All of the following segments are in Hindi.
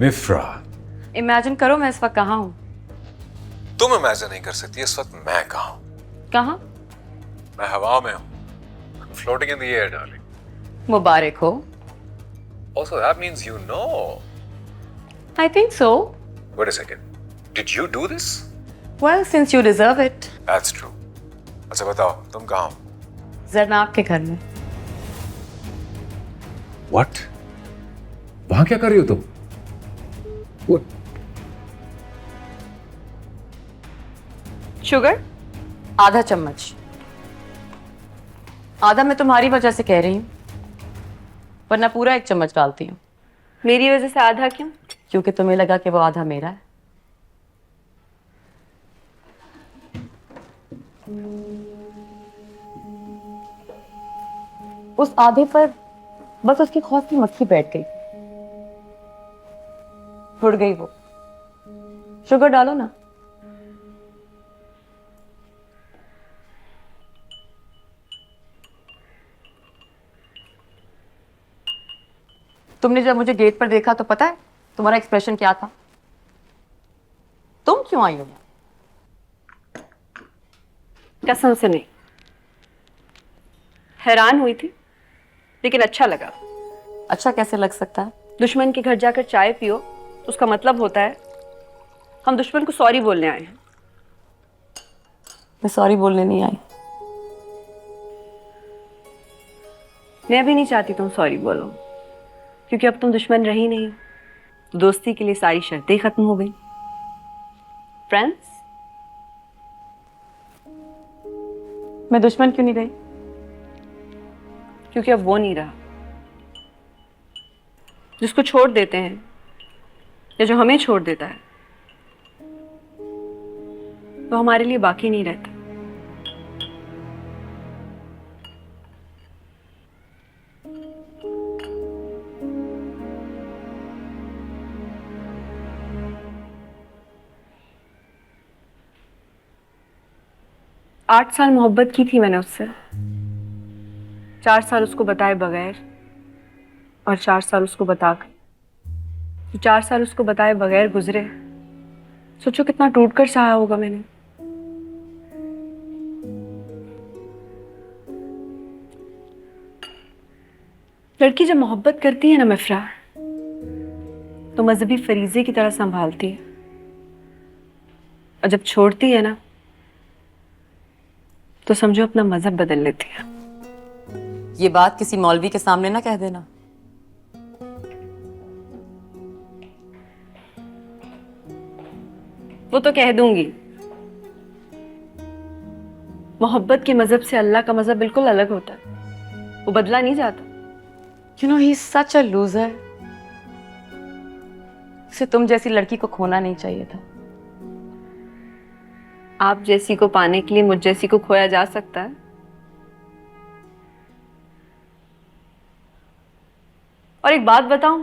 मिफ्रा, इमेजिन करो मैं इस वक्त कहाँ हूँ। तुम इमेजिन नहीं कर सकती इस वक्त मैं कहाँ हूँ। कहाँ? मैं हवा में हूँ, floating in the air darling. मुबारक हो। Also that means you know. I think so. Wait a second. Did you do this? Well, since you deserve it. That's true. अच्छा बताओ तुम कहाँ हो? जरनाब के घर में। What? वहां क्या कर रही हो तुम? What? शुगर आधा चम्मच। आधा मैं तुम्हारी वजह से कह रही हूँ, वरना पूरा 1 चम्मच डालती हूँ। मेरी वजह से आधा क्यों? क्योंकि तुम्हें लगा कि वो आधा मेरा है। उस आधे पर बस उसकी खौफ की मक्खी बैठ गई, उड़ गई वो। शुगर डालो ना। तुमने जब मुझे गेट पर देखा तो पता है तुम्हारा एक्सप्रेशन क्या था? तुम क्यों आई हो? कसम से नहीं, हैरान हुई थी, लेकिन अच्छा लगा। अच्छा कैसे लग सकता है? दुश्मन के घर जाकर चाय पियो तो उसका मतलब होता है हम दुश्मन को सॉरी बोलने आए हैं। मैं सॉरी बोलने नहीं आई। मैं भी नहीं चाहती तुम सॉरी बोलो, क्योंकि अब तुम दुश्मन रही नहीं, तो दोस्ती के लिए सारी शर्तें खत्म हो गई। फ्रेंड्स। मैं दुश्मन क्यों नहीं रही? क्योंकि अब वो नहीं रहा। जिसको छोड़ देते हैं या जो हमें छोड़ देता है वो हमारे लिए बाकी नहीं रहता। आठ साल मोहब्बत की थी मैंने उससे। 4 साल उसको बताए बगैर और 4 साल उसको बताकर। जो 4 साल उसको बताए बगैर गुजरे, सोचो कितना टूटकर चाहा होगा मैंने। लड़की जब मोहब्बत करती है ना मिफ्रा, तो मजहबी फरीजे की तरह संभालती है, और जब छोड़ती है ना तो समझो अपना मजहब बदल लेती है। ये बात किसी मौलवी के सामने ना कह देना। वो तो कह दूंगी। मोहब्बत के मजहब से अल्लाह का मजहब बिल्कुल अलग होता है, वो बदला नहीं जाता। You know, he's such a loser. उसे तुम जैसी लड़की को खोना नहीं चाहिए था। आप जैसी को पाने के लिए मुझ जैसी को खोया जा सकता है? और एक बात बताऊं,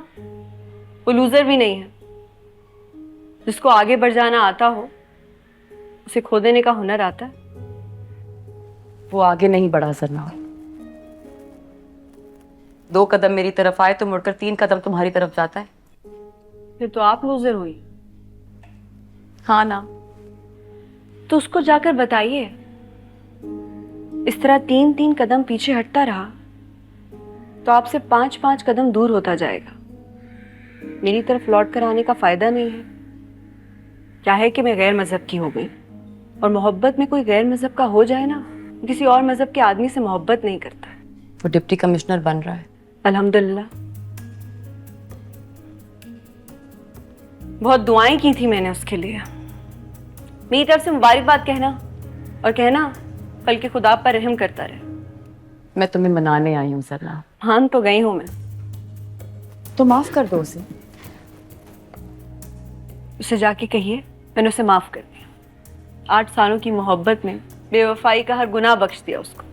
वो लूजर भी नहीं है। जिसको आगे बढ़ जाना आता हो, उसे खो देने का हुनर आता है। वो आगे नहीं बढ़ा जरनाब। 2 कदम मेरी तरफ आए तो मुड़कर 3 कदम तुम्हारी तरफ जाता है। फिर तो आप लूजर हुई। हाँ ना? तो उसको जाकर बताइए। इस तरह 3-3 कदम पीछे हटता रहा तो आपसे 5-5 कदम दूर होता जाएगा। मेरी तरफ लौट कर आने का फायदा नहीं है। क्या है कि मैं गैर मजहब की हो गई, और मोहब्बत में कोई गैर मजहब का हो जाए ना, किसी और मजहब के आदमी से मोहब्बत नहीं करता। वो डिप्टी कमिश्नर बन रहा है। अल्हम्दुलिल्लाह। बहुत दुआएं की थी मैंने उसके लिए। मेरी तरफ से मुबारकबाद कहना, और कहना कल के खुदा पर रहम करता रहे। मैं तुम्हें मनाने आई हूँ जरनाब। मान तो गई हूं मैं। तो माफ कर दो उसे। उसे जाके कहिए मैंने उसे माफ कर दिया। 8 सालों की मोहब्बत में बेवफाई का हर गुनाह बख्श दिया उसको।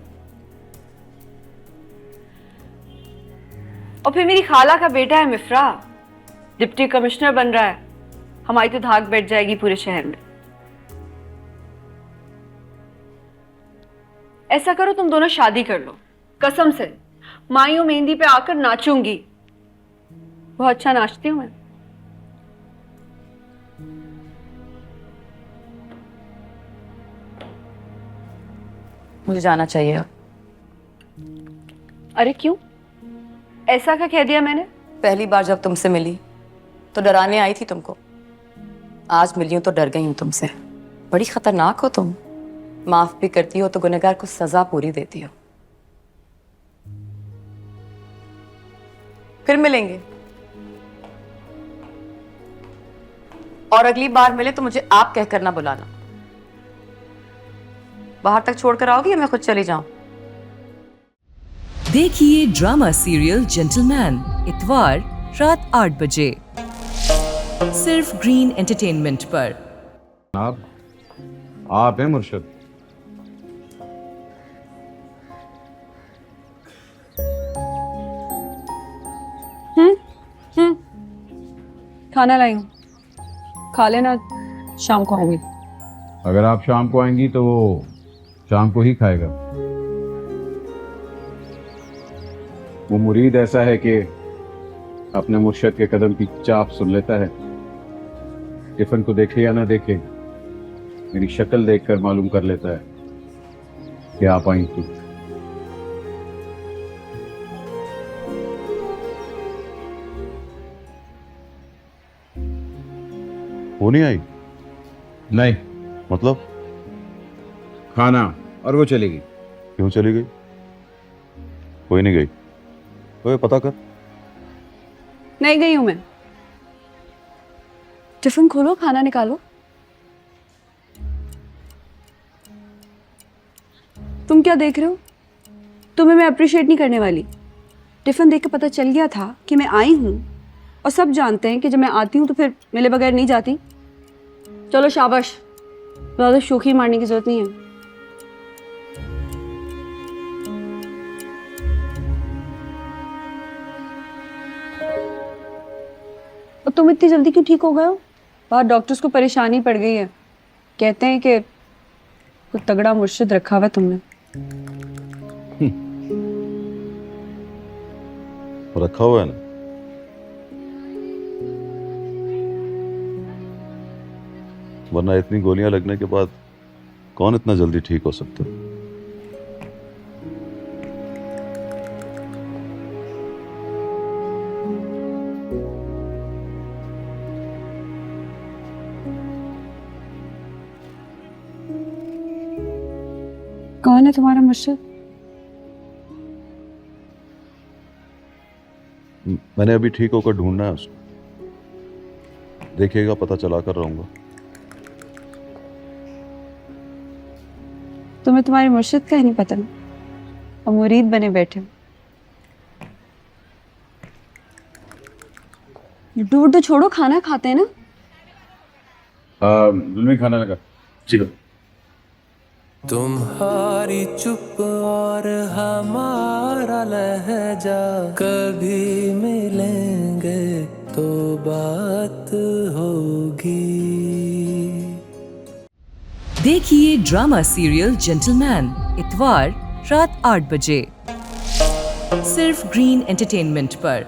और फिर मेरी खाला का बेटा है मिफ्रा, डिप्टी कमिश्नर बन रहा है। हमारी तो धाक बैठ जाएगी पूरे शहर में। ऐसा करो तुम दोनों शादी कर लो। कसम से मायूं मेहंदी पे आकर नाचूंगी। बहुत अच्छा नाचती हूँ मैं। मुझे जाना चाहिए अब। अरे क्यों? ऐसा क्या कह दिया मैंने? पहली बार जब तुमसे मिली तो डराने आई थी तुमको, आज मिली हूं तो डर गई हूं तुमसे। बड़ी खतरनाक हो तुम, माफ भी करती हो तो गुनहगार को सजा पूरी देती हो। फिर मिलेंगे, और अगली बार मिले तो मुझे आप कहकर ना बुलाना। बाहर तक छोड़कर आओगी या मैं खुद चली जाऊं? देखिए ड्रामा सीरियल जेंटलमैन इतवार रात 8 बजे सिर्फ ग्रीन एंटरटेनमेंट पर। आप हैं मुर्शद? खाना लाई हूँ, खा लेना, शाम को आऊंगी। अगर आप शाम को आएंगी तो वो शाम को ही खाएगा। वो मुरीद ऐसा है कि अपने मुर्शद के कदम की चाप सुन लेता है। टिफिन को देखे या ना देखे, मेरी शक्ल देखकर मालूम कर लेता है कि आप आई थी। वो नहीं आई? नहीं, मतलब खाना, और वो चली गई। क्यों चली गई? कोई नहीं गई। ओए पता कर। नहीं गई हूं मैं। टिफिन खोलो, खाना निकालो। तुम क्या देख रहे हो? तुम्हें मैं अप्रिशिएट नहीं करने वाली। टिफिन देख के पता चल गया था कि मैं आई हूं, और सब जानते हैं कि जब मैं आती हूं तो फिर मिले बगैर नहीं जाती। चलो शाबाश, ज़्यादा शोखी मारने की जरूरत नहीं है। और तुम इतनी जल्दी क्यों ठीक हो गए हो? बाहर डॉक्टर्स को परेशानी पड़ गई है, कहते हैं कि कुछ तगड़ा मुर्शिद रखा हुआ है तुमने। रखा हुआ है ना। वरना इतनी गोलियां लगने के बाद कौन इतना जल्दी ठीक हो सकता है? कौन है तुम्हारा मुर्शिद? मैंने अभी ठीक होकर ढूंढना है उसको। देखिएगा, पता चला कर रहूंगा। तुम्हें तुम्हारे मुर्शिद का ही नहीं पता ना, और मुरीद बने बैठे हो। दूर तो छोड़ो, खाना खाते हैं ना। जुल्मी खाना लगा। चलो। तुम्हारी चुप और हमारा लहजा कभी मिलेंगे तो बात होगी। देखिए ड्रामा सीरियल जेंटलमैन इतवार रात 8 बजे सिर्फ ग्रीन एंटरटेनमेंट पर।